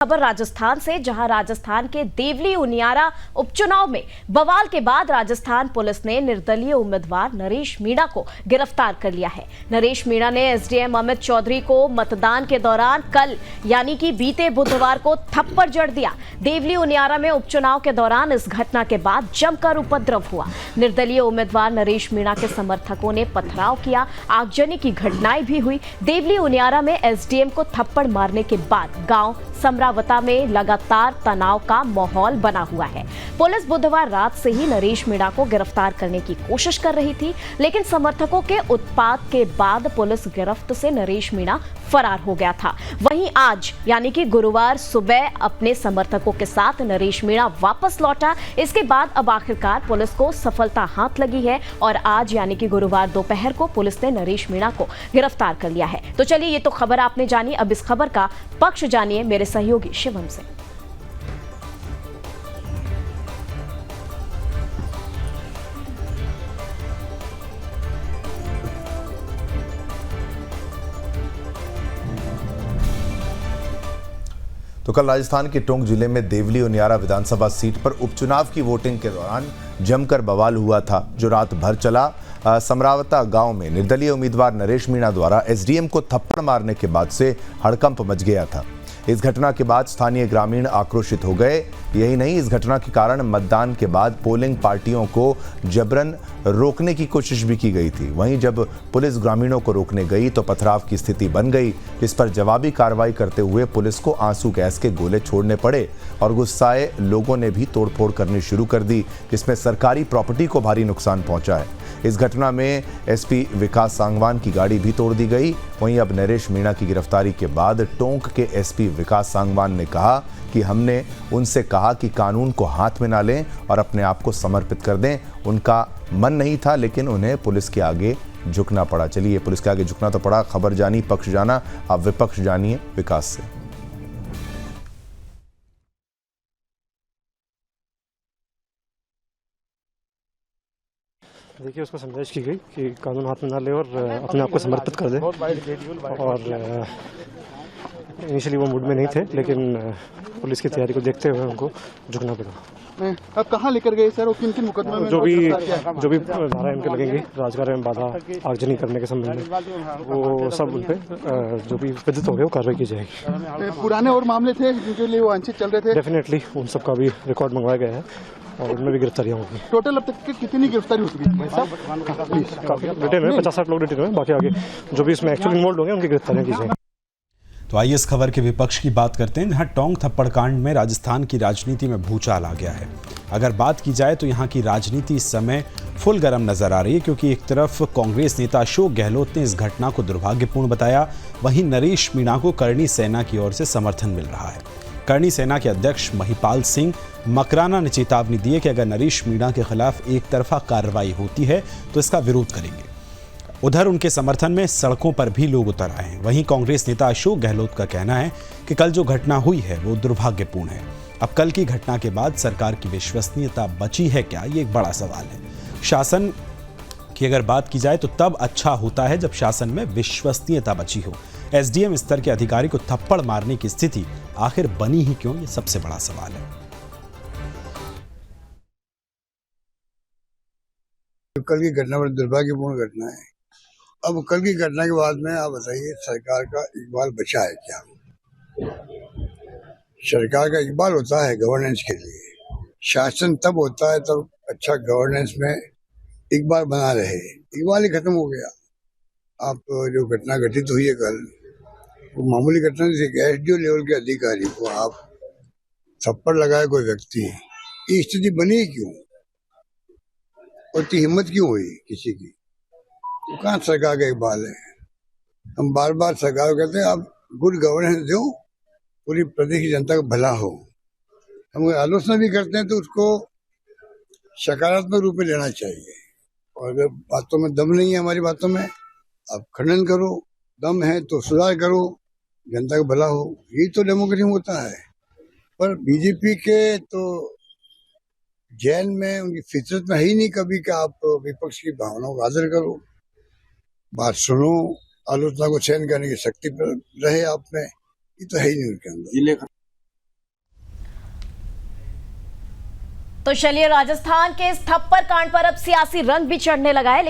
खबर राजस्थान से, जहां राजस्थान के देवली उनियारा उपचुनाव में बवाल के बाद राजस्थान पुलिस ने निर्दलीय उम्मीदवार नरेश मीणा को गिरफ्तार कर लिया है। नरेश मीणा ने एसडीएम अमित चौधरी को मतदान के दौरान कल यानी कि बीते बुधवार को थप्पड़ जड़ दिया। देवली उनियारा में उपचुनाव के दौरान इस घटना के बाद जमकर उपद्रव हुआ। निर्दलीय उम्मीदवार नरेश मीणा के समर्थकों ने पथराव किया, आगजनी की घटनाएं भी हुई। देवली उनियारा में एसडीएम को थप्पड़ मारने के बाद गांव समरावता में लगातार तनाव का माहौल बना हुआ है। पुलिस बुधवार रात से ही नरेश मीणा को गिरफ्तार करने की कोशिश कर रही थी, लेकिन समर्थकों के उत्पात के बाद पुलिस गिरफ्त से नरेश मीणा फरार हो गया था। वहीं आज यानी कि गुरुवार सुबह अपने समर्थकों के साथ नरेश मीणा वापस लौटा। इसके बाद अब आखिरकार पुलिस को सफलता हाथ लगी है और आज यानी कि गुरुवार दोपहर को पुलिस ने नरेश मीणा को गिरफ्तार कर लिया है। तो चलिए, ये तो खबर आपने जानी, अब इस खबर का पक्ष जानिए मेरे सहयोगी शिवम से। तो कल राजस्थान के टोंक जिले में देवली उनियारा विधानसभा सीट पर उपचुनाव की वोटिंग के दौरान जमकर बवाल हुआ था, जो रात भर चला। समरावता गांव में निर्दलीय उम्मीदवार नरेश मीणा द्वारा एसडीएम को थप्पड़ मारने के बाद से हड़कंप मच गया था। इस घटना के बाद स्थानीय ग्रामीण आक्रोशित हो गए। यही नहीं, इस घटना के कारण मतदान के बाद पोलिंग पार्टियों को जबरन रोकने की कोशिश भी की गई थी। वहीं जब पुलिस ग्रामीणों को रोकने गई तो पथराव की स्थिति बन गई। इस पर जवाबी कार्रवाई करते हुए पुलिस को आंसू गैस के गोले छोड़ने पड़े और गुस्साए लोगों ने भी तोड़फोड़ करनी शुरू कर दी, जिसमें सरकारी प्रॉपर्टी को भारी नुकसान पहुंचा है। इस घटना में एसपी विकास सांगवान की गाड़ी भी तोड़ दी गई। वहीं अब नरेश मीणा की गिरफ्तारी के बाद टोंक के एसपी विकास सांगवान ने कहा कि हमने उनसे कहा कि कानून को हाथ में ना लें और अपने आप को समर्पित कर दें। उनका मन नहीं था, लेकिन उन्हें पुलिस के आगे झुकना पड़ा। चलिए, पुलिस के आगे झुकना तो पड़ा। खबर जानी, पक्ष जाना, अब विपक्ष जानिए विकास से। देखिए, उसको समझाइश की गई कि कानून हाथ में ना ले और अपने आप को समर्पित कर दे। और इनिशियली वो मूड में नहीं थे, लेकिन पुलिस की तैयारी को देखते हुए उनको झुकना पड़ा। अब कहाँ लेकर गए सर और किन किन मुकदमे में? जो भी धारा इनके लगेंगी राजकार्य में बाधा आगजनी करने के संबंध में, वो सब उन पर जो भी विदित हो गए वो कार्रवाई की जाएगी। पुराने और मामले थे जिनके लिए वो वांछित चल रहे थे? डेफिनेटली उन सब का भी रिकॉर्ड मंगवाया गया है और उनमें भी गिरफ्तारियां होगी। टोटल अब तक कितनी गिरफ्तारी हो चुकी है? काफी डिटेल में 50-60 लोग डिटेल में, बाकी आगे जो भी इसमें एक्चुअली इन्वॉल्व होंगे उनकी गिरफ्तारियां की जाएंगी। तो आइए इस खबर के विपक्ष की बात करते हैं, जहां टोंक थप्पड़ कांड में राजस्थान की राजनीति में भूचाल आ गया है। अगर बात की जाए तो यहां की राजनीति इस समय फुल गर्म नजर आ रही है, क्योंकि एक तरफ कांग्रेस नेता अशोक गहलोत ने इस घटना को दुर्भाग्यपूर्ण बताया, वहीं नरेश मीणा को करणी सेना की ओर से समर्थन मिल रहा है। करणी सेना के अध्यक्ष महिपाल सिंह मकराना ने चेतावनी दी है कि अगर नरेश मीणा के खिलाफ एक तरफा कार्रवाई होती है तो इसका विरोध करेंगे। उधर उनके समर्थन में सड़कों पर भी लोग उतर आए हैं। वहीं कांग्रेस नेता अशोक गहलोत का कहना है कि कल जो घटना हुई है वो दुर्भाग्यपूर्ण है। अब कल की घटना के बाद सरकार की विश्वसनीयता बची है क्या, ये एक बड़ा सवाल है। शासन की अगर बात की जाए तो तब अच्छा होता है जब शासन में विश्वसनीयता बची हो। एसडीएम स्तर के अधिकारी को थप्पड़ मारने की स्थिति आखिर बनी ही क्यों, ये सबसे बड़ा सवाल है। कल की घटना बड़ी दुर्भाग्यपूर्ण घटना है। अब कल की घटना के बाद में आप बताइए, सरकार का इकबाल बचा है क्या? सरकार का इकबाल होता है गवर्नेंस के लिए। शासन तब होता है तब अच्छा गवर्नेंस में इकबाल बना रहे। इकबाल ही खत्म हो गया। आप जो घटना घटित हुई है कल, वो मामूली घटना नहीं थी। एसडीओ लेवल के अधिकारी को आप थप्पड़ लगाए कोई व्यक्ति, ये स्थिति बनी क्यों? और इतनी हिम्मत क्यों हुई किसी की? तो कहाँ सरकार का इकबाल है? हम बार बार सरकार को कहते हैं आप गुड गवर्नेंस दो, पूरी प्रदेश की जनता का भला हो। हम आलोचना भी करते हैं तो उसको सकारात्मक रूप में लेना चाहिए। और अगर बातों में दम नहीं है, हमारी बातों में, आप खंडन करो। दम है तो सुधार करो, जनता का भला हो। यही तो डेमोक्रेसी में होता है। पर बीजेपी के तो जैन में, उनकी फितरत में है ही नहीं कभी कि आप विपक्ष की भावनाओं का आदर करो, बात सुनो, आलोचना को सहन करने की शक्ति रहे आप में। ये तो है ही नहीं उनके अंदर। तो चलिए राजस्थान के इस थप्पड़ कांड पर अब सियासी रंग भी चढ़ने लगा है।